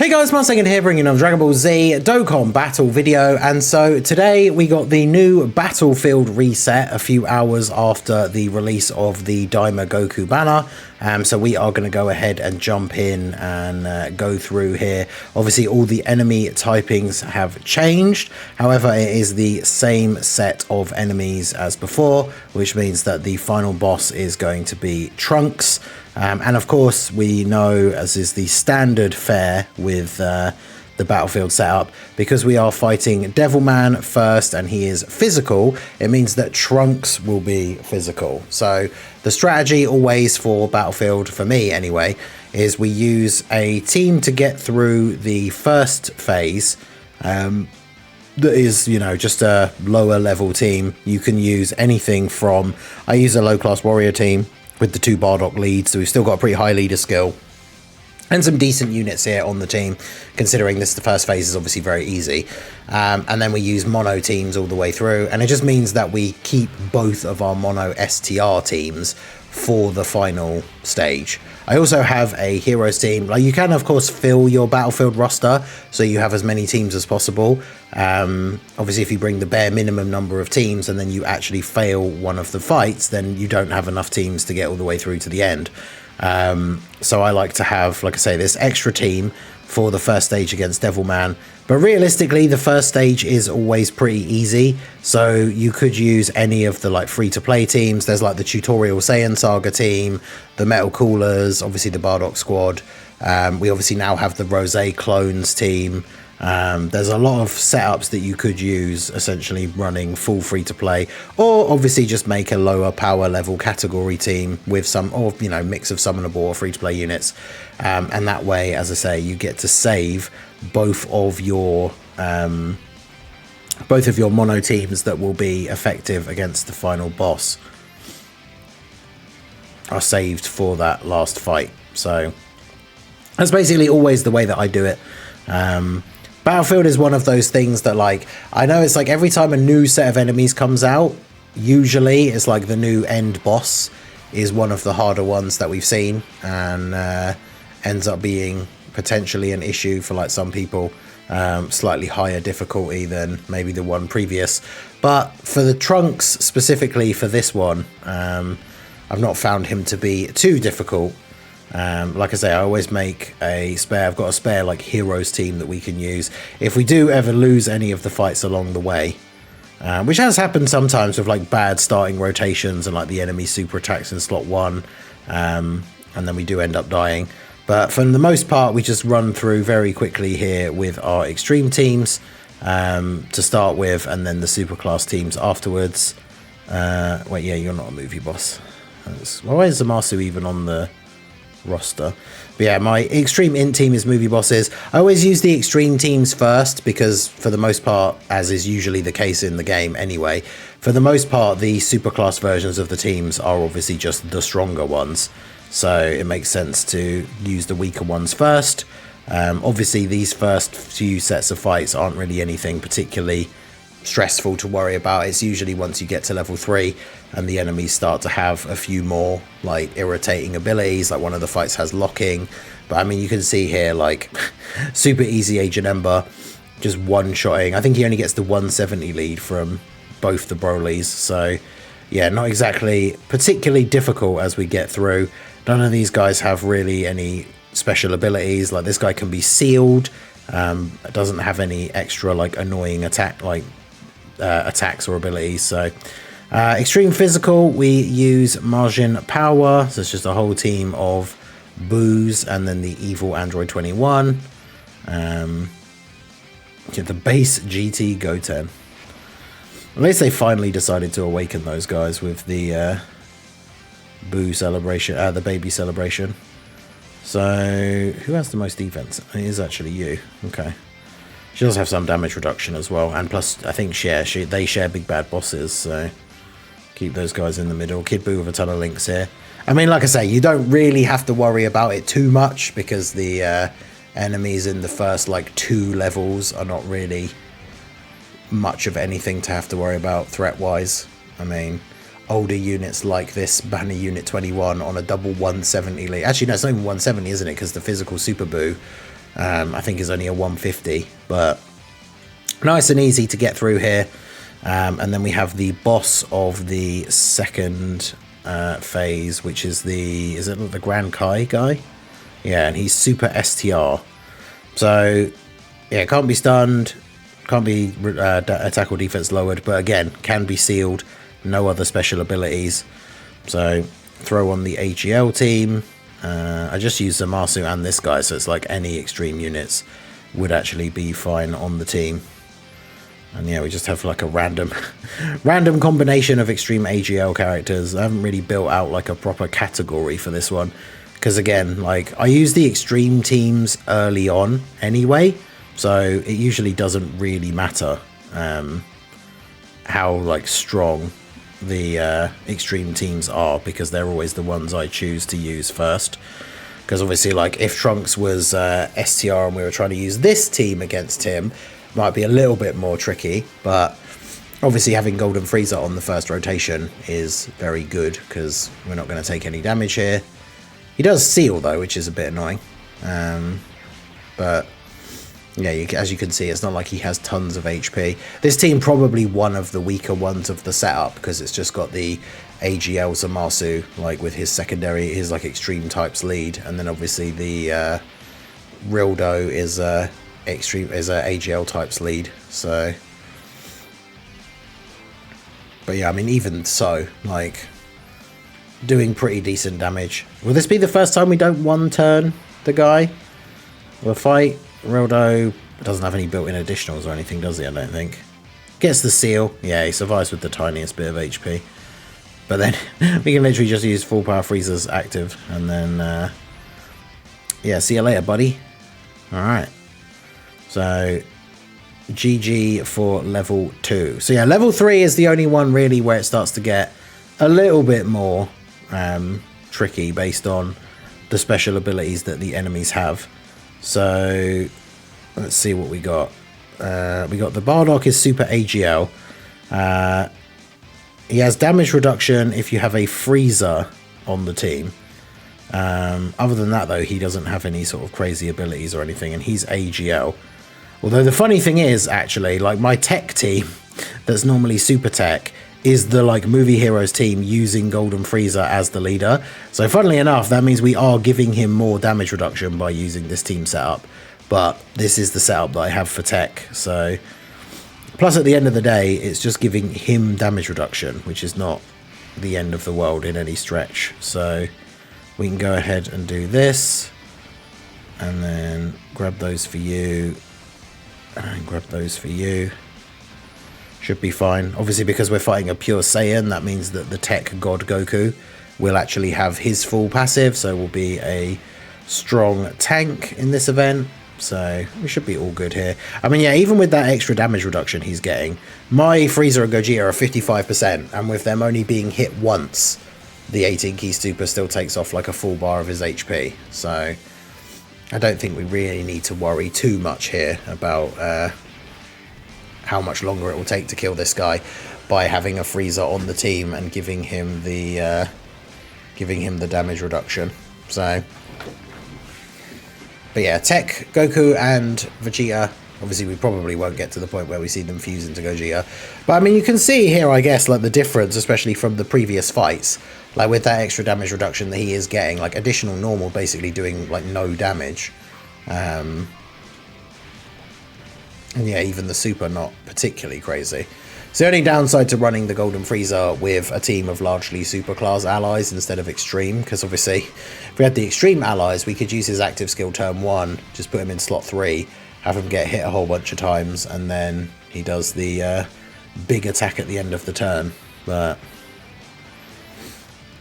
Hey guys, Second here bringing on Dragon Ball Z Dokkan battle video, and so today we got the new battlefield reset a few hours after the release of the Daima Goku banner. So we are going to go ahead and jump in and go through here. Obviously all the enemy typings have changed, however it is the same set of enemies as before, which means that the final boss is going to be Trunks. And of course we know, as is the standard fare with the battlefield setup, because we are fighting Devilman first and he is physical, it means that Trunks will be physical. So the strategy always for battlefield, for me anyway, is we use a team to get through the first phase. That is, you know, just a lower level team. You can use anything from, I use a low class warrior team with the 2 Bardock leads, so we've still got a pretty high leader skill and some decent units here on the team, considering this the first phase is obviously very easy. And then we use mono teams all the way through, and it just means that we keep both of our mono STR teams for the final stage. I also have a heroes team. Like, you can of course fill your battlefield roster so you have as many teams as possible. Obviously if you bring the bare minimum number of teams and then you actually fail one of the fights, then you don't have enough teams to get all the way through to the end. So I like to have, like I say, this extra team for the first stage against Devilman. But realistically, the first stage is always pretty easy. So you could use any of the like free-to-play teams. There's like the Tutorial Saiyan Saga team, the Metal Coolers, obviously the Bardock squad. We obviously now have the Rose Clones team. There's a lot of setups that you could use, essentially running full free-to-play, or obviously just make a lower power level category team with some, or you know, mix of summonable or free-to-play units, and that way, as I say, you get to save both of your mono teams that will be effective against the final boss are saved for that last fight. So that's basically always the way that I do it. Battlefield is one of those things that, like, I know it's like every time a new set of enemies comes out, usually it's like the new end boss is one of the harder ones that we've seen, and ends up being potentially an issue for like some people. Slightly higher difficulty than maybe the one previous, but for the Trunks specifically for this one, I've not found him to be too difficult. Like I say, I always make a spare. I've got a spare like heroes team that we can use if we do ever lose any of the fights along the way, which has happened sometimes with like bad starting rotations and like the enemy super attacks in slot 1, and then we do end up dying. But for the most part, we just run through very quickly here with our extreme teams to start with, and then the super class teams afterwards. Wait, yeah, you're not a movie boss. Why is Zamasu even on the roster? But yeah, my extreme int team is movie bosses. I always use the extreme teams first because for the most part, as is usually the case in the game anyway, for the most part the superclass versions of the teams are obviously just the stronger ones, so it makes sense to use the weaker ones first. Obviously these first few sets of fights aren't really anything particularly stressful to worry about. It's usually once you get to level 3 and the enemies start to have a few more like irritating abilities, like one of the fights has locking. But I mean, you can see here like super easy Agent Ember just one-shotting. I think he only gets the 170 lead from both the Brolys, so yeah, not exactly particularly difficult as we get through. None of these guys have really any special abilities. Like this guy can be sealed, doesn't have any extra like annoying attack like attacks or abilities. So extreme physical, we use Margin Power, so it's just a whole team of Boos and then the evil Android 21. Get the base GT Goten. At least they finally decided to awaken those guys with the Boo celebration, the baby celebration. So who has the most defense? It is actually you. Okay. She does have some damage reduction as well, and plus I think they share big bad bosses, so keep those guys in the middle. Kid Buu with a ton of links here. I mean, like I say, you don't really have to worry about it too much because the enemies in the first like 2 levels are not really much of anything to have to worry about threat wise. I mean, older units like this Banner Unit 21 on a double 170 lead. Actually, no, it's not even 170, isn't it? Because the physical Super Buu I think is only a 150, but nice and easy to get through here. And then we have the boss of the second phase, which is is it the Grand Kai guy? Yeah, and he's super STR. So yeah, can't be stunned, can't be attack or defense lowered, but again, can be sealed, no other special abilities. So throw on the AGL team. I just used Zamasu and this guy, so it's like any extreme units would actually be fine on the team. And yeah, we just have like a random combination of extreme AGL characters. I haven't really built out like a proper category for this one, because again, like I use the extreme teams early on anyway, so it usually doesn't really matter how like strong the extreme teams are, because they're always the ones I choose to use first. Because obviously, like if Trunks was STR and we were trying to use this team against him, might be a little bit more tricky, but obviously having Golden Frieza on the first rotation is very good, because we're not going to take any damage here. He does seal though, which is a bit annoying, but yeah, as you can see, it's not like he has tons of HP. This team probably one of the weaker ones of the setup, because it's just got the AGL Zamasu, like with his secondary, his like extreme types lead, and then obviously the Rildo is a AGL types lead. So, but yeah, I mean, even so, like doing pretty decent damage. Will this be the first time we don't one turn the guy? We'll fight. Rildo doesn't have any built-in additionals or anything, does he? I don't think. Gets the seal. Yeah, he survives with the tiniest bit of HP. But then we can literally just use full power Frieza's active, and then yeah, see you later, buddy. All right. So GG for level 2. So yeah, level 3 is the only one really where it starts to get a little bit more tricky based on the special abilities that the enemies have. So let's see what we got. We got the Bardock is super AGL. He has damage reduction if you have a Frieza on the team. Other than that though, he doesn't have any sort of crazy abilities or anything, and he's AGL. Although the funny thing is, actually, like my tech team that's normally super tech is the like movie heroes team using Golden Frieza as the leader. So funnily enough, that means we are giving him more damage reduction by using this team setup. But this is the setup that I have for tech. So plus at the end of the day, it's just giving him damage reduction, which is not the end of the world in any stretch. So we can go ahead and do this, and then grab those for you, and grab those for you. Should be fine. Obviously, because we're fighting a pure Saiyan, that means that the tech god Goku will actually have his full passive, so will be a strong tank in this event. So we should be all good here. I mean, yeah, even with that extra damage reduction he's getting, my Frieza and Gogeta are 55%, and with them only being hit once, the 18 key super still takes off like a full bar of his HP. So I don't think we really need to worry too much here about how much longer it will take to kill this guy by having a Frieza on the team and giving him the damage reduction. So, but yeah, Tech, Goku and Vegeta, obviously we probably won't get to the point where we see them fuse into Gogeta. But I mean, you can see here, I guess, like the difference, especially from the previous fights, like with that extra damage reduction that he is getting, like additional normal basically doing like no damage. And yeah, even the super not particularly crazy. So the only downside to running the Golden Frieza with a team of largely super class allies instead of extreme, because obviously if we had the extreme allies, we could use his active skill turn 1, just put him in slot 3, have him get hit a whole bunch of times, and then he does the big attack at the end of the turn. But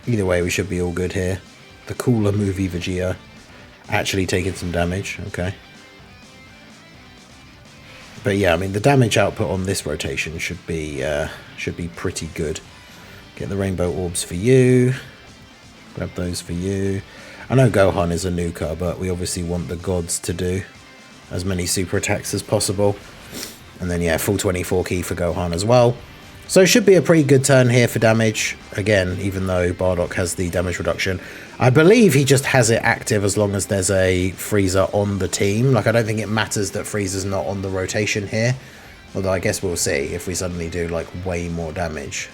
either way, we should be all good here. The cooler movie Vegeta actually taking some damage. Okay. But yeah, I mean, the damage output on this rotation should be pretty good. Get the rainbow orbs for you. Grab those for you. I know Gohan is a nuker, but we obviously want the gods to do as many super attacks as possible. And then yeah, full 24 key for Gohan as well. So it should be a pretty good turn here for damage. Again, even though Bardock has the damage reduction. I believe he just has it active as long as there's a Frieza on the team. Like, I don't think it matters that Frieza's not on the rotation here. Although I guess we'll see if we suddenly do, like, way more damage.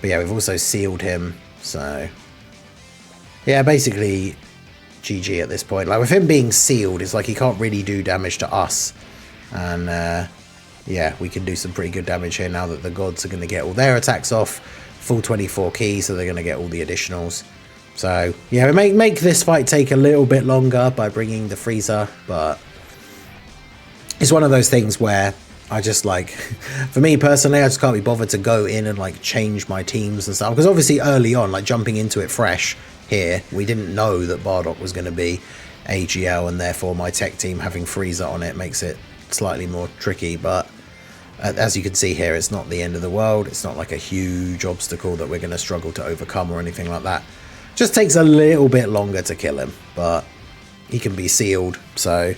But yeah, we've also sealed him. So, yeah, basically GG at this point. Like, with him being sealed, it's like he can't really do damage to us. And, yeah, we can do some pretty good damage here now that the gods are going to get all their attacks off. Full 24 keys, so they're going to get all the additionals. So, yeah, we make this fight take a little bit longer by bringing the Frieza. But it's one of those things where I just, like, for me personally, I just can't be bothered to go in and, like, change my teams and stuff. Because obviously early on, like, jumping into it fresh here, we didn't know that Bardock was going to be AGL. And therefore, my tech team having Frieza on it makes it slightly more tricky. But as you can see here, it's not the end of the world. It's not like a huge obstacle that we're going to struggle to overcome or anything like that. Just takes a little bit longer to kill him, but he can be sealed. So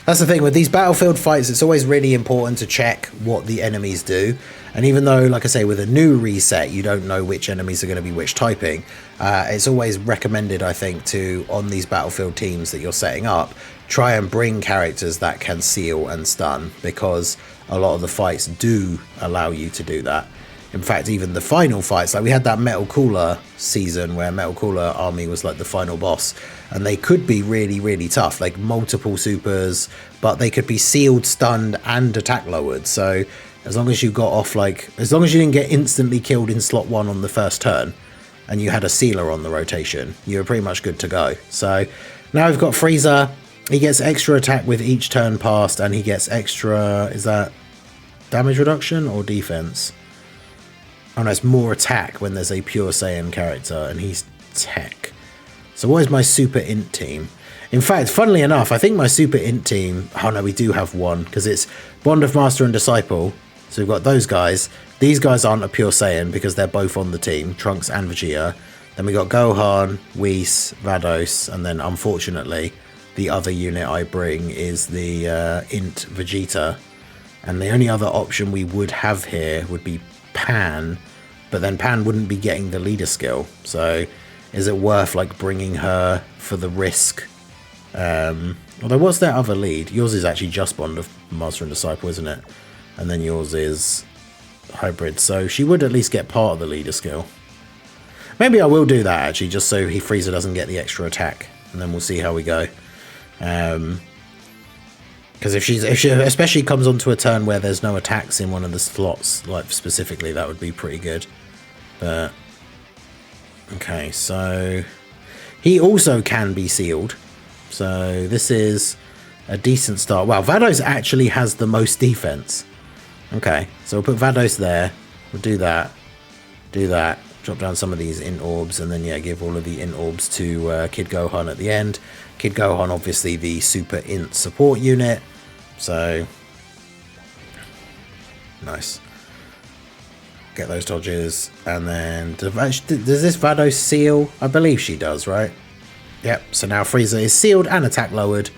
that's the thing with these battlefield fights. It's always really important to check what the enemies do. And even though, like I say, with a new reset, you don't know which enemies are going to be which typing, it's always recommended, I think, to, on these battlefield teams that you're setting up, try and bring characters that can seal and stun, because a lot of the fights do allow you to do that. In fact, even the final fights, like we had that Metal Cooler season where Metal Cooler Army was like the final boss, and they could be really, really tough, like multiple supers, but they could be sealed, stunned, and attack lowered. So as long as you got off, like, as long as you didn't get instantly killed in slot 1 on the first turn, and you had a sealer on the rotation, you were pretty much good to go. So now we've got Frieza. He gets extra attack with each turn passed, and he gets extra, is that damage reduction or defense? Oh no, it's more attack when there's a pure Saiyan character, and he's tech. So what is my super int team? In fact, funnily enough, I think my super int team, oh no, we do have one, because it's Bond of Master and Disciple. So we've got those guys. These guys aren't a pure Saiyan because they're both on the team, Trunks and Vegeta. Then we got Gohan, Whis, Vados, and then unfortunately, the other unit I bring is the int Vegeta. And the only other option we would have here would be Pan, but then Pan wouldn't be getting the leader skill. So is it worth, like, bringing her for the risk? Although, what's that other lead? Yours is actually just Bond of Master and Disciple, isn't it? And then yours is Hybrid. So she would at least get part of the leader skill. Maybe I will do that, actually, just so Frieza doesn't get the extra attack. And then we'll see how we go. Because if she especially comes onto a turn where there's no attacks in one of the slots, like specifically, that would be pretty good. But okay, so he also can be sealed. So this is a decent start. Wow, Vados actually has the most defense. Okay, so we'll put Vados there. We'll do that. Drop down some of these int orbs, and then yeah, give all of the int orbs to Kid Gohan at the end. Kid Gohan, obviously the super int support unit. So nice. Get those dodges, and then does this Vados seal? I believe she does, right? Yep. So now Frieza is sealed and attack lowered.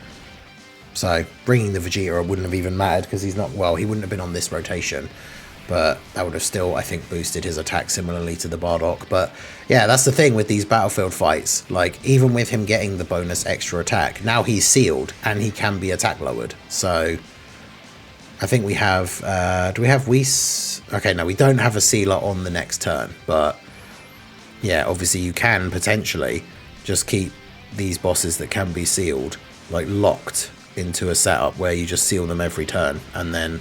So bringing the Vegeta wouldn't have even mattered because he's not, well, he wouldn't have been on this rotation. But that would have still, I think, boosted his attack similarly to the Bardock. But yeah, that's the thing with these battlefield fights. Like, even with him getting the bonus extra attack, now he's sealed and he can be attack lowered. So I think we have, do we have Whis? Okay, no, we don't have a sealer on the next turn. But yeah, obviously you can potentially just keep these bosses that can be sealed, like, locked into a setup where you just seal them every turn, and then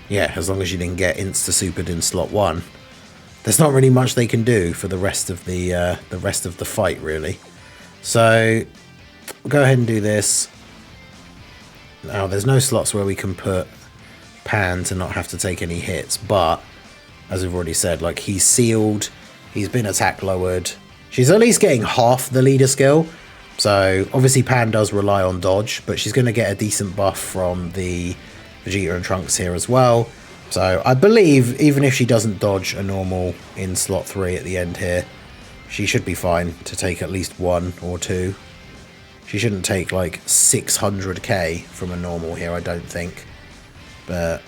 yeah, as long as you didn't get insta-supered in slot 1, there's not really much they can do for the rest of the fight, really. So we'll go ahead and do this. Now, there's no slots where we can put Pan to not have to take any hits, but as we've already said, like, he's sealed, he's been attack lowered. She's at least getting half the leader skill. So obviously Pan does rely on dodge, but she's going to get a decent buff from the Vegeta and Trunks here as well. So I believe even if she doesn't dodge a normal in slot 3 at the end here, she should be fine to take at least 1 or 2. She shouldn't take like 600k from a normal here, I don't think. But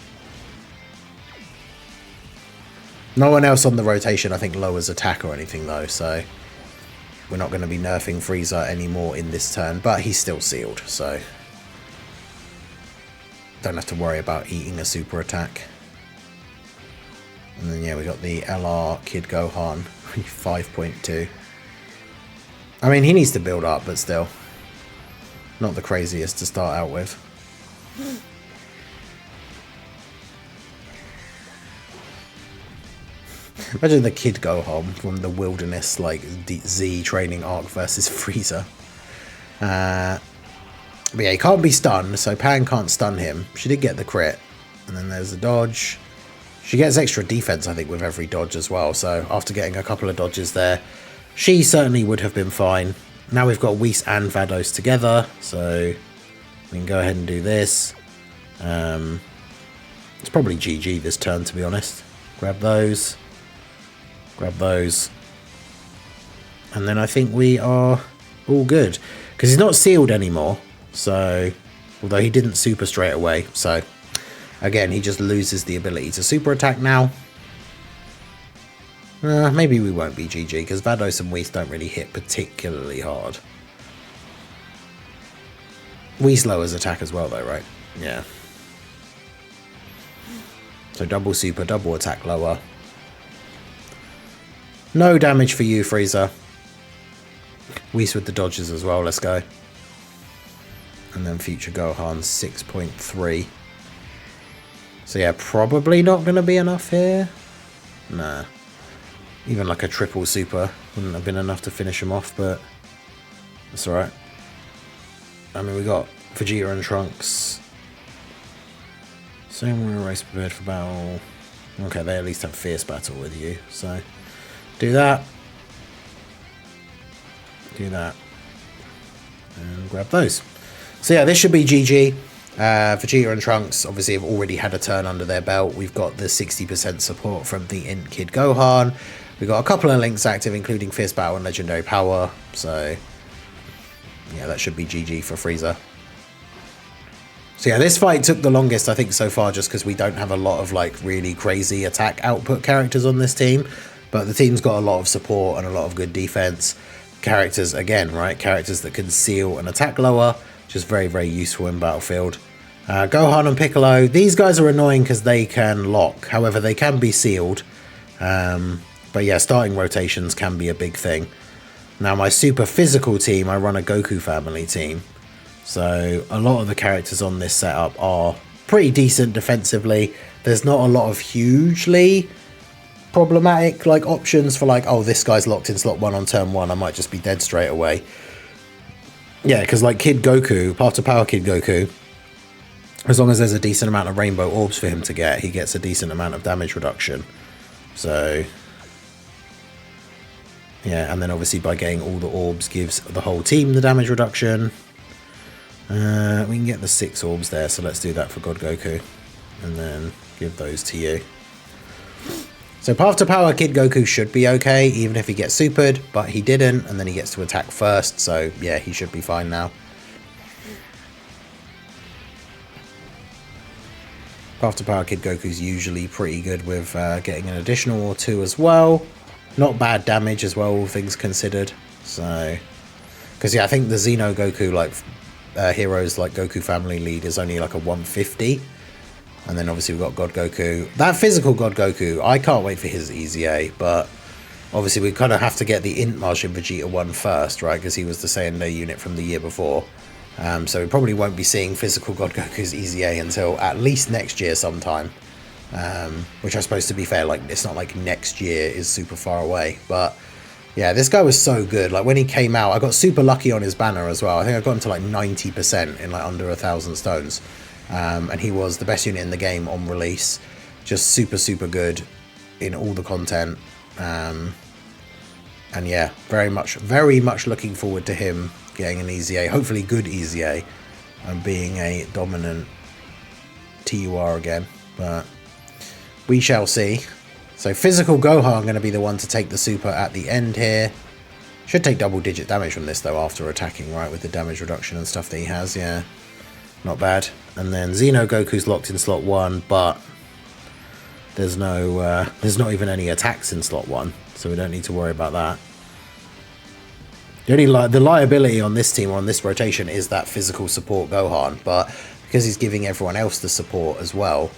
No one else on the rotation, I think, lowers attack or anything, though, so we're not going to be nerfing Frieza anymore in this turn, but he's still sealed, so don't have to worry about eating a super attack. And then, yeah, we got the LR Kid Gohan, 5.2. I mean, he needs to build up, but still, not the craziest to start out with. Imagine the Kid Gohan from the Wilderness, like, Z training arc versus Frieza. But yeah, he can't be stunned, so Pan can't stun him. She did get the crit. And then there's the dodge. She gets extra defense, I think, with every dodge as well. So after getting a couple of dodges there, she certainly would have been fine. Now we've got Whis and Vados together, so we can go ahead and do this. It's probably GG this turn, to be honest. Grab those. Grab those. And then I think we are all good. Because he's not sealed anymore. So, although he didn't super straight away. So, again, he just loses the ability to super attack now. Maybe we won't be GG, because Vados and Whis don't really hit particularly hard. Whis lowers attack as well, though, right? Yeah. So double super, double attack lower. No damage for you, Frieza. Whis with the dodges as well, let's go. And then future Gohan 6.3. So yeah, probably not going to be enough here. Nah. Even like a triple super wouldn't have been enough to finish him off, but that's alright. I mean, we got Vegeta and Trunks. Same race prepared for battle. Okay, they at least have fierce battle with you, so do that. Do that. And grab those. So yeah, this should be GG. Vegeta and Trunks obviously have already had a turn under their belt. We've got the 60% support from the Int Kid Gohan. We've got a couple of links active, including Fierce Battle and Legendary Power. So yeah, that should be GG for Frieza. So yeah, this fight took the longest, I think, so far, just because we don't have a lot of like really crazy attack output characters on this team. But the team's got a lot of support and a lot of good defense. Characters, again, right? Characters that can seal and attack lower. Just very, very useful in Battlefield. Gohan and Piccolo, these guys are annoying because they can lock. However, they can be sealed. But yeah, starting rotations can be a big thing. Now, my super physical team, I run a Goku family team. So a lot of the characters on this setup are pretty decent defensively. There's not a lot of hugely problematic like options for like, oh, this guy's locked in slot 1 on turn 1. I might just be dead straight away. Yeah, because like Kid Goku, Path to Power Kid Goku, as long as there's a decent amount of rainbow orbs for him to get, he gets a decent amount of damage reduction. So yeah, and then obviously by getting all the orbs gives the whole team the damage reduction. We can get the 6 orbs there, so let's do that for God Goku. And then give those to you. So Path to Power Kid Goku should be okay, even if he gets supered, but he didn't, and then he gets to attack first, so yeah, he should be fine now. Path to Power Kid Goku's usually pretty good with getting an additional or 2 as well. Not bad damage as well, all things considered. So, because yeah, I think the Xeno Goku, like heroes like Goku Family Lead, is only like a 150. And then obviously we've got God Goku. That physical God Goku, I can't wait for his EZA, but obviously we kind of have to get the Int Martian Vegeta 1 first, right? Because he was the Saiyan unit from the year before. So we probably won't be seeing physical God Goku's EZA until at least next year sometime. Which I suppose, to be fair, like it's not like next year is super far away. But yeah, this guy was so good. Like when he came out, I got super lucky on his banner as well. I think I got him to like 90% in like under 1,000 stones. And he was the best unit in the game on release. Just super, super good in all the content. And yeah, very much looking forward to him getting an EZA. Hopefully good EZA. And being a dominant TUR again. But we shall see. So physical Gohan going to be the one to take the super at the end here. Should take double-digit damage from this, though, after attacking, right? With the damage reduction and stuff that he has, yeah. Not bad. And then Xeno Goku's locked in slot 1, but there's not even any attacks in slot 1, so we don't need to worry about that. The only the liability on this team, on this rotation, is that physical support Gohan, but because he's giving everyone else the support as well,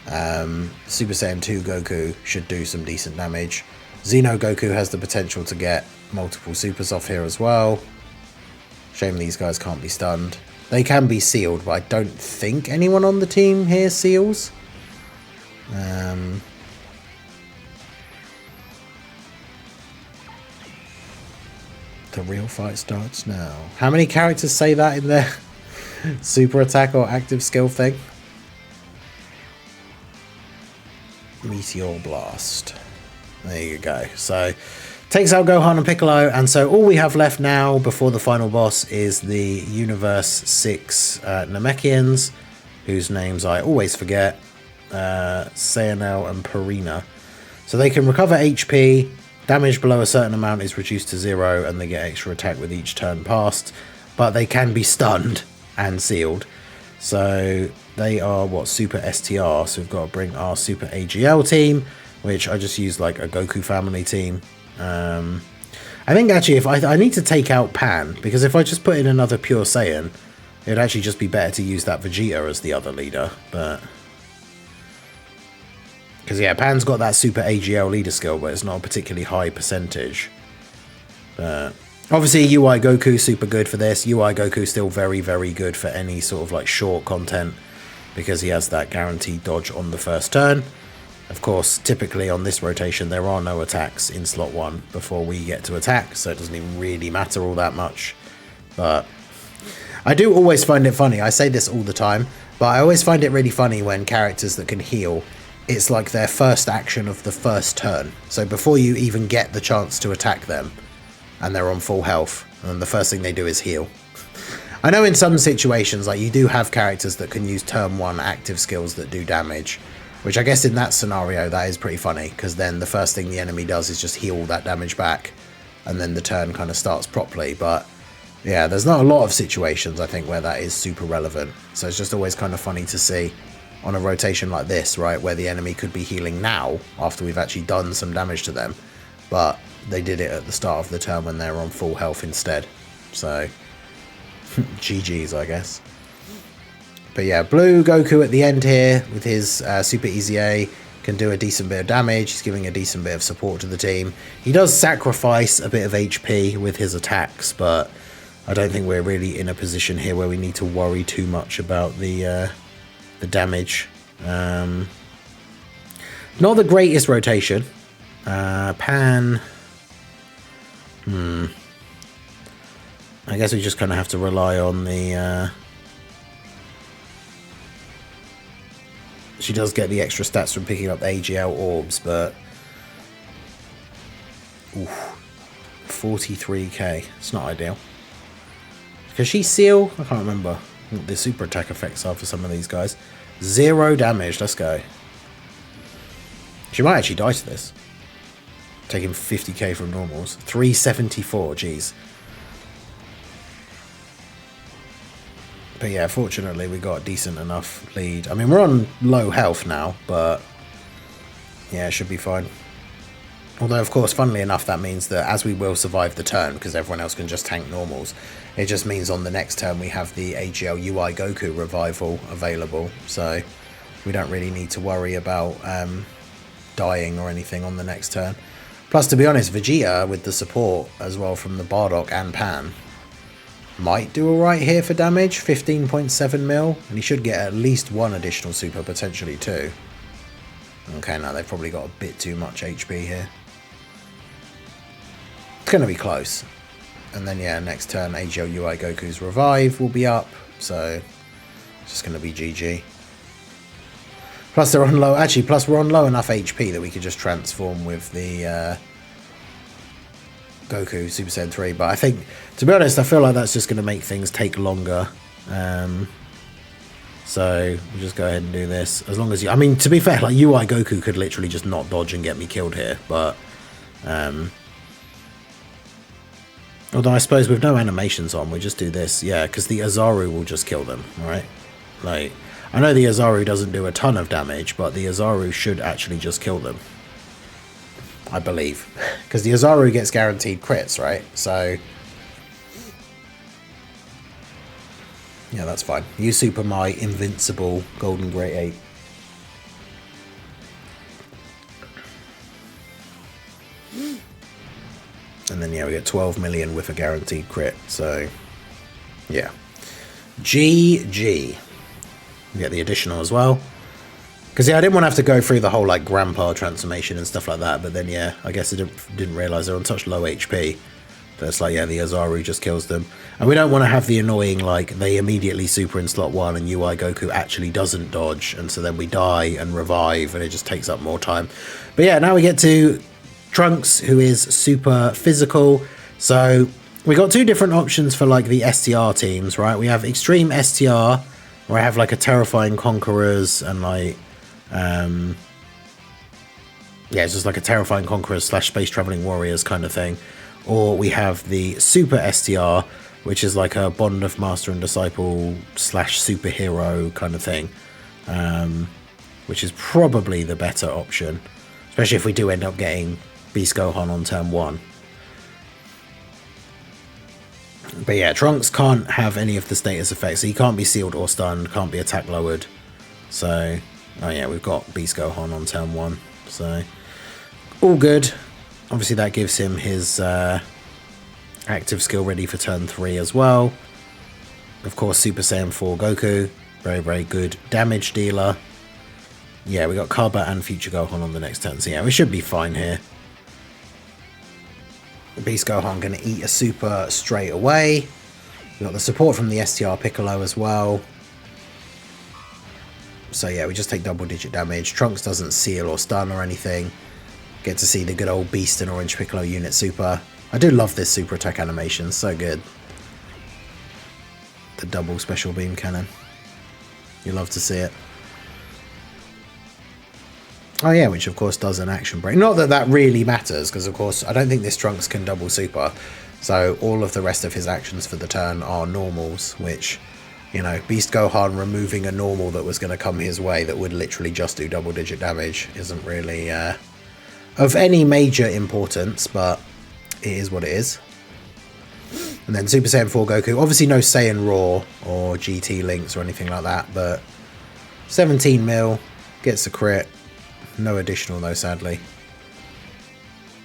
Super Saiyan 2 Goku should do some decent damage. Xeno Goku has the potential to get multiple supers off here as well. Shame these guys can't be stunned. They can be sealed, but I don't think anyone on the team here seals. The real fight starts now. How many characters say that in their super attack or active skill thing? Meteor Blast. There you go. So takes out Gohan and Piccolo, and so all we have left now before the final boss is the Universe 6 Namekians, whose names I always forget. Sayanel and Purina. So they can recover HP, damage below a certain amount is reduced to 0, and they get extra attack with each turn passed, but they can be stunned and sealed. So they are what, Super STR, so we've got to bring our Super AGL team, which I just use like a Goku family team. I think actually if I need to take out Pan, because if I just put in another Pure Saiyan, it'd actually just be better to use that Vegeta as the other leader, but... Because, yeah, Pan's got that Super AGL leader skill, but it's not a particularly high percentage. But obviously, UI Goku super good for this. UI Goku still very, very good for any sort of like short content, because he has that guaranteed dodge on the first turn. Of course, typically on this rotation, there are no attacks in slot 1 before we get to attack, so it doesn't even really matter all that much. But I do always find it funny. I say this all the time, but I always find it really funny when characters that can heal, it's like their first action of the first turn. So before you even get the chance to attack them, and they're on full health, and the first thing they do is heal. I know in some situations, like you do have characters that can use turn 1 active skills that do damage, which I guess in that scenario, that is pretty funny, because then the first thing the enemy does is just heal that damage back, and then the turn kind of starts properly. But yeah, there's not a lot of situations, I think, where that is super relevant. So it's just always kind of funny to see on a rotation like this, right, where the enemy could be healing now after we've actually done some damage to them, but they did it at the start of the turn when they're on full health instead. So GG's, I guess. But yeah, Blue Goku at the end here with his Super EZA can do a decent bit of damage. He's giving a decent bit of support to the team. He does sacrifice a bit of HP with his attacks, but I don't think we're really in a position here where we need to worry too much about the damage. Not the greatest rotation. Pan. I guess we just kind of have to rely on the... She does get the extra stats from picking up the AGL orbs, but... Oof, 43k. It's not ideal. Can she seal? I can't remember what the super attack effects are for some of these guys. 0 damage. Let's go. She might actually die to this. Taking 50k from normals. 374. Jeez. But yeah, fortunately we got a decent enough lead. I mean, we're on low health now, but yeah, it should be fine. Although, of course, funnily enough, that means that as we will survive the turn, because everyone else can just tank normals, it just means on the next turn we have the AGL UI Goku revival available. So we don't really need to worry about dying or anything on the next turn. Plus, to be honest, Vegeta, with the support as well from the Bardock and Pan, might do alright here for damage. 15.7 mil, and he should get at least 1 additional super, potentially 2. Okay, now they've probably got a bit too much HP here. It's going to be close. And then, yeah, next turn, AGL UI Goku's Revive will be up. So, it's just going to be GG. Plus, they're on low... Actually, plus we're on low enough HP that we could just transform with the Goku Super Saiyan 3. But I think, to be honest, I feel like that's just going to make things take longer. So, we'll just go ahead and do this. As long as you... I mean, to be fair, like, UI Goku could literally just not dodge and get me killed here. But... although I suppose with no animations on, we just do this. Yeah, because the Azaru will just kill them, right? Like, I know the Azaru doesn't do a ton of damage, but the Azaru should actually just kill them. I believe. Because the Azaru gets guaranteed crits, right? So... yeah, that's fine. You super my invincible Golden Great Ape. And then, yeah, we get 12 million with a guaranteed crit. So, yeah. GG. We get the additional as well. Because, yeah, I didn't want to have to go through the whole, like, grandpa transformation and stuff like that. But then, yeah, I guess I didn't realise they're on such low HP. That it's like, yeah, the Azaru just kills them. And we don't want to have the annoying, like, they immediately super in slot 1 and UI Goku actually doesn't dodge. And so then we die and revive and it just takes up more time. But, yeah, now we get to Trunks, who is super physical. So we got two different options for, like, the STR teams, right? We have Extreme STR, where I have, like, a Terrifying Conquerors and, like... yeah, it's just like a Terrifying Conquerors / Space Traveling Warriors kind of thing. Or we have the Super STR, which is like a Bond of Master and Disciple / superhero kind of thing. Which is probably the better option. Especially if we do end up getting Beast Gohan on turn 1. But yeah, Trunks can't have any of the status effects. So he can't be sealed or stunned, can't be attack lowered. So, oh yeah, we've got Beast Gohan on turn 1. So, all good. Obviously that gives him his active skill ready for turn 3 as well. Of course, Super Saiyan 4 Goku. Very, very good damage dealer. Yeah, we got Kaba and Future Gohan on the next turn. So yeah, we should be fine here. Beast Gohan going to eat a super straight away. We got the support from the STR Piccolo as well. So yeah, we just take double digit damage. Trunks doesn't seal or stun or anything. Get to see the good old Beast and Orange Piccolo unit super. I do love this super attack animation, so good. The double special beam cannon. You love to see it. Oh yeah, which of course does an action break. Not that that really matters, because of course I don't think this Trunks can double super. So all of the rest of his actions for the turn are normals, which, you know, Beast Gohan removing a normal that was going to come his way that would literally just do double digit damage isn't really of any major importance, but it is what it is. And then Super Saiyan 4 Goku, obviously no Saiyan Raw or GT links or anything like that, but 17 mil, gets a crit. No additional though, sadly.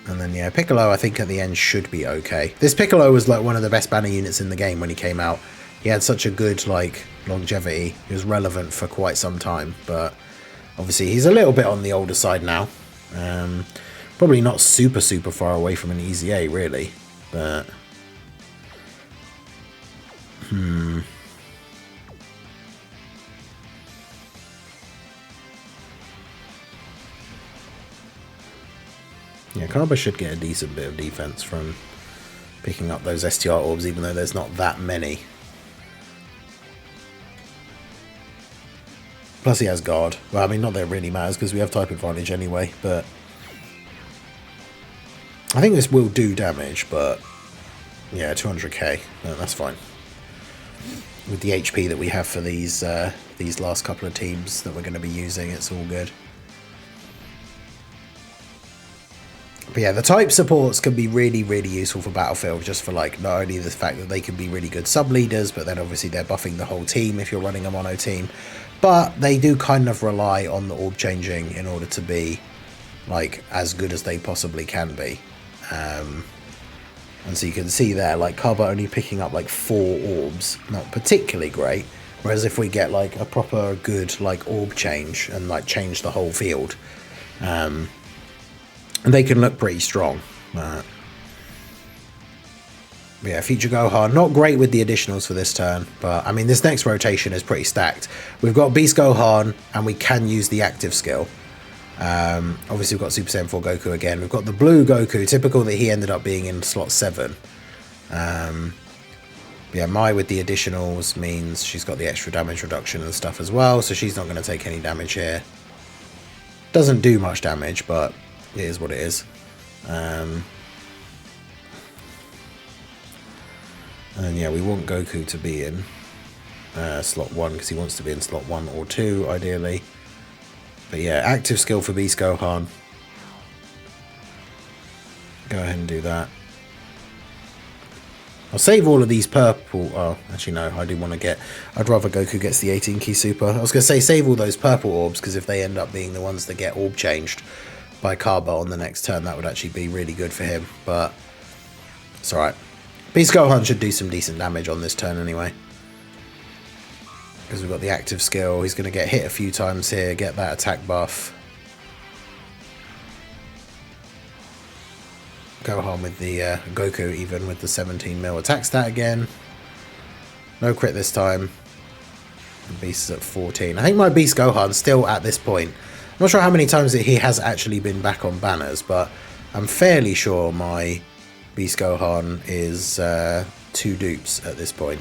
And then, yeah, Piccolo, I think at the end should be okay. This Piccolo was like one of the best banner units in the game when he came out. He had such a good, like, longevity. He was relevant for quite some time, but obviously he's a little bit on the older side now. Probably not super far away from an easy A, really, but... Yeah, Kaba should get a decent bit of defense from picking up those STR orbs, even though there's not that many. Plus he has guard. Well, I mean, not that it really matters because we have type advantage anyway, but I think this will do damage, but yeah, 200k, no, that's fine. With the HP that we have for these last couple of teams that we're going to be using, it's all good. But yeah, the type supports can be really useful for Battlefield, just for like not only the fact that they can be really good sub-leaders, but then obviously they're buffing the whole team if you're running a mono team. But they do kind of rely on the orb changing in order to be like as good as they possibly can be. And so you can see there, like Kaba only picking up like 4 orbs, not particularly great. Whereas if we get like a proper good like orb change and like change the whole field, they can look pretty strong. Yeah, Future Gohan, not great with the additionals for this turn, but I mean this next rotation is pretty stacked. We've got Beast Gohan and we can use the active skill. Obviously we've got Super Saiyan 4 Goku again. We've got the blue Goku, typical that he ended up being in slot 7. Yeah, Mai with the additionals means she's got the extra damage reduction and stuff as well, so she's not going to take any damage here. Doesn't do much damage, but it is what it is. And yeah, we want Goku to be in. slot 1 because he wants to be in slot 1 or 2 ideally. But yeah, active skill for Beast Gohan. Go ahead and do that. I'll save all of these purple. Oh, actually no, I do want to get. I'd rather Goku gets the 18 key super. I was going to say save all those purple orbs because if they end up being the ones that get orb changed by Kaba on the next turn, that would actually be really good for him. But it's alright. Beast Gohan should do some decent damage on this turn anyway. Because we've got the active skill. He's going to get hit a few times here, get that attack buff. Gohan with the Goku even with the 17 mil attack stat again. No crit this time. The Beast is at 14. I think my Beast Gohan still at this point. I'm not sure how many times he has actually been back on banners, but I'm fairly sure my Beast Gohan is 2 dupes at this point.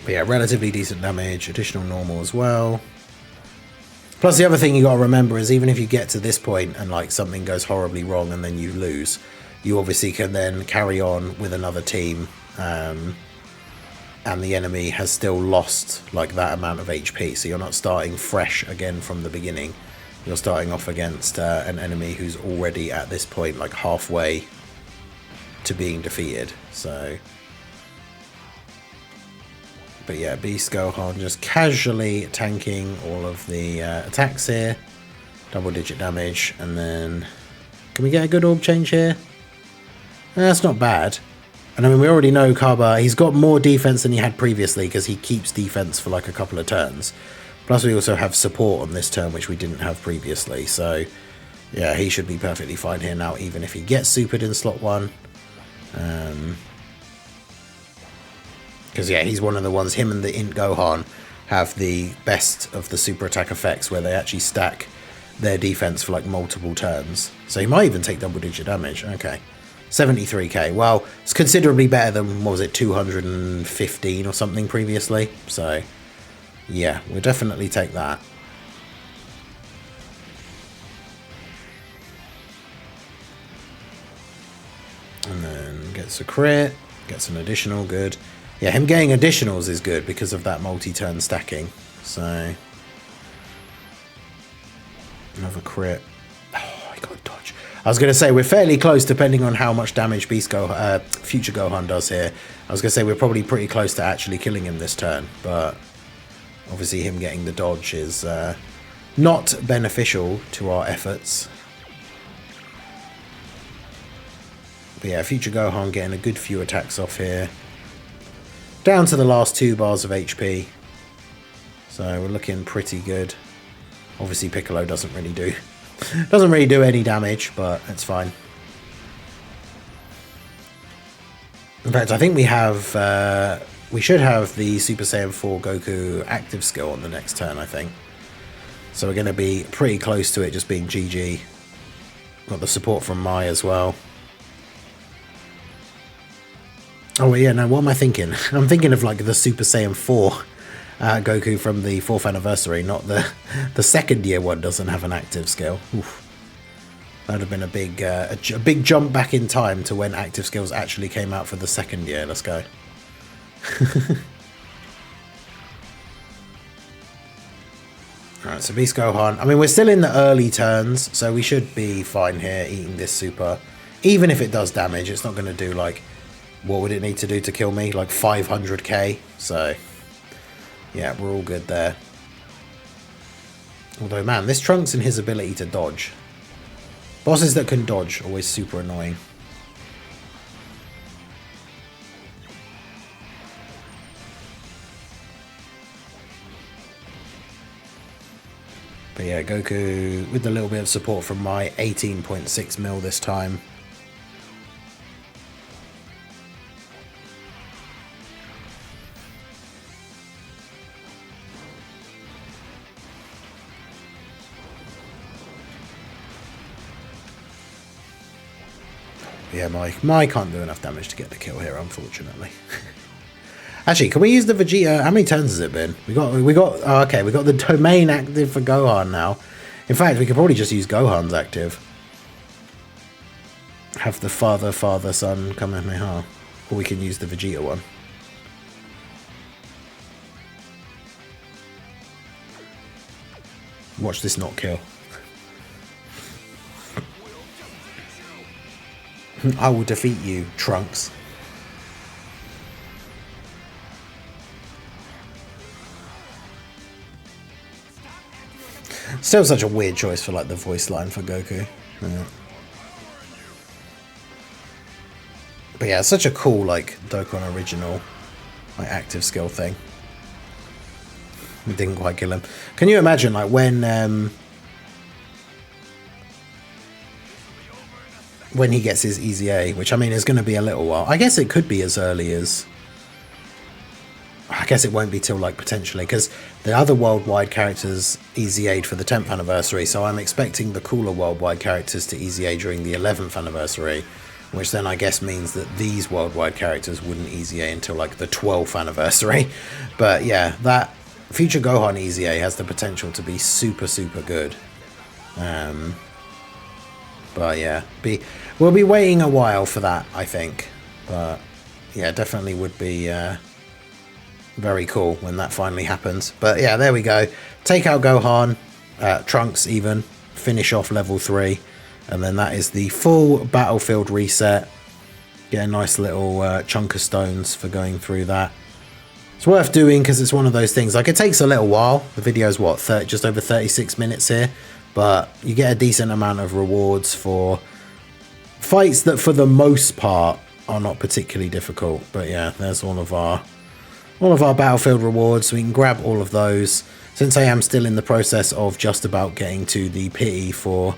But yeah, relatively decent damage, additional normal as well. Plus the other thing you got to remember is even if you get to this point and like something goes horribly wrong and then you lose, you obviously can then carry on with another team and the enemy has still lost like that amount of HP, so you're not starting fresh again from the beginning. You're starting off against an enemy who's already at this point like halfway to being defeated. So but yeah, Beast Gohan just casually tanking all of the attacks here. Double digit damage. And then can we get a good orb change here? That's not bad. And I mean, we already know Kaba, he's got more defense than he had previously because he keeps defense for like a couple of turns. Plus we also have support on this turn, which we didn't have previously. So yeah, he should be perfectly fine here now, even if he gets supered in slot 1. Because yeah, he's one of the ones, him and the Int Gohan have the best of the super attack effects where they actually stack their defense for like multiple turns. So he might even take double digit damage. Okay. 73k. Well, it's considerably better than, what was it, 215 or something previously. So yeah, we'll definitely take that. And then gets a crit, gets an additional, good. Yeah, him getting additionals is good because of that multi-turn stacking. So another crit. Oh, I got dodge. I was going to say we're fairly close depending on how much damage Future Gohan does here. I was going to say we're probably pretty close to actually killing him this turn, but obviously him getting the dodge is not beneficial to our efforts. But yeah, Future Gohan getting a good few attacks off here. Down to the last 2 bars of HP. So we're looking pretty good. Obviously Piccolo doesn't really do any damage, but it's fine. In fact, I think we have we should have the Super Saiyan 4 Goku active skill on the next turn, I think. So we're going to be pretty close to it just being GG. Got the support from Mai as well. Oh yeah, no, what am I thinking? I'm thinking of like the Super Saiyan 4 Goku from the 4th anniversary, not the second year one doesn't have an active skill. Oof. That would have been a big jump back in time to when active skills actually came out for the second year. Let's go. Alright, so Beast Gohan. I mean, we're still in the early turns, so we should be fine here eating this super. Even if it does damage, it's not going to do like... What would it need to do to kill me? Like 500k. So, yeah, we're all good there. Although, man, this Trunks and his ability to dodge. Bosses that can dodge, always super annoying. But yeah, Goku with a little bit of support from my 18.6 mil this time. Yeah, Mai can't do enough damage to get the kill here, unfortunately. Actually, can we use the Vegeta? How many turns has it been? We got. Oh, okay, we got the domain active for Gohan now. In fact, we could probably just use Gohan's active. Have the father, son, Kamehameha. Or we can use the Vegeta one. Watch this not kill. I will defeat you, Trunks. Still such a weird choice for like the voice line for Goku. Yeah. But yeah, it's such a cool like Dokkan original like active skill thing. We didn't quite kill him. Can you imagine like when he gets his Easy A, which I mean is going to be a little while. I guess it could be as early as, I guess it won't be till like potentially, because the other worldwide characters Easy A'd for the 10th anniversary, so I'm expecting the cooler worldwide characters to Easy A during the 11th anniversary, which then I guess means that these worldwide characters wouldn't Easy A until like the 12th anniversary. But yeah, that future Gohan Easy A has the potential to be super, super good. But yeah, we'll be waiting a while for that, I think. But yeah, definitely would be very cool when that finally happens. But yeah, there we go. Take out Gohan, Trunks even, finish off level 3. And then that is the full battlefield reset. Get a nice little chunk of stones for going through that. It's worth doing because it's one of those things. Like, it takes a little while. The video's what, just over 36 minutes here. But you get a decent amount of rewards for fights that for the most part are not particularly difficult. But yeah, there's all of our battlefield rewards. So we can grab all of those. Since I am still in the process of just about getting to the pity for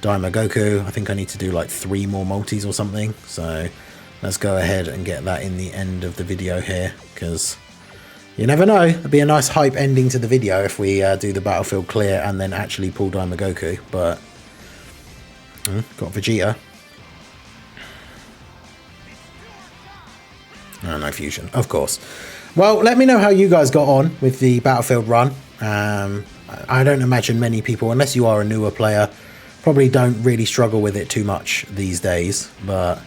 Daima Goku, I think I need to do like 3 more multis or something. So let's go ahead and get that in the end of the video here, because you never know. It'd be a nice hype ending to the video if we do the battlefield clear and then actually pull Daima Goku. But got Vegeta. Oh, no fusion, of course. Well, let me know how you guys got on with the battlefield run. I don't imagine many people, unless you are a newer player, probably don't really struggle with it too much these days. But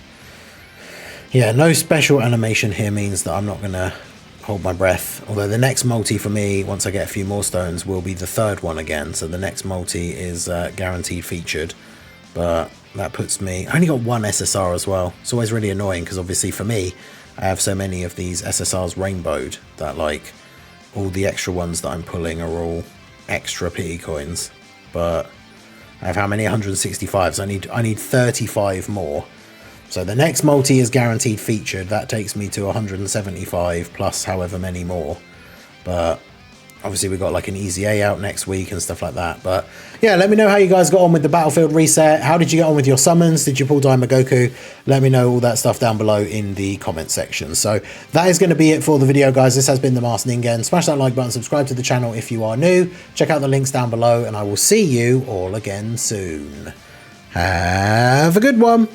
yeah, no special animation here means that I'm not going to hold my breath. Although the next multi for me, once I get a few more stones, will be the 3rd one again. So the next multi is guaranteed featured. But that puts me... I only got 1 SSR as well. It's always really annoying because obviously for me, I have so many of these SSRs rainbowed that like all the extra ones that I'm pulling are all extra pity coins. But I have how many? 165. So I need 35 more. So the next multi is guaranteed featured. That takes me to 175 plus however many more. But obviously we've got like an Easy A out next week and stuff like that. But yeah, let me know how you guys got on with the battlefield reset. How did you get on with your summons? Did you pull Daima Goku? Let me know all that stuff down below in the comment section. So that is going to be it for the video, guys. This has been the Masked Ningen. Smash that like button, subscribe to the channel if you are new. Check out the links down below, and I will see you all again soon. Have a good one.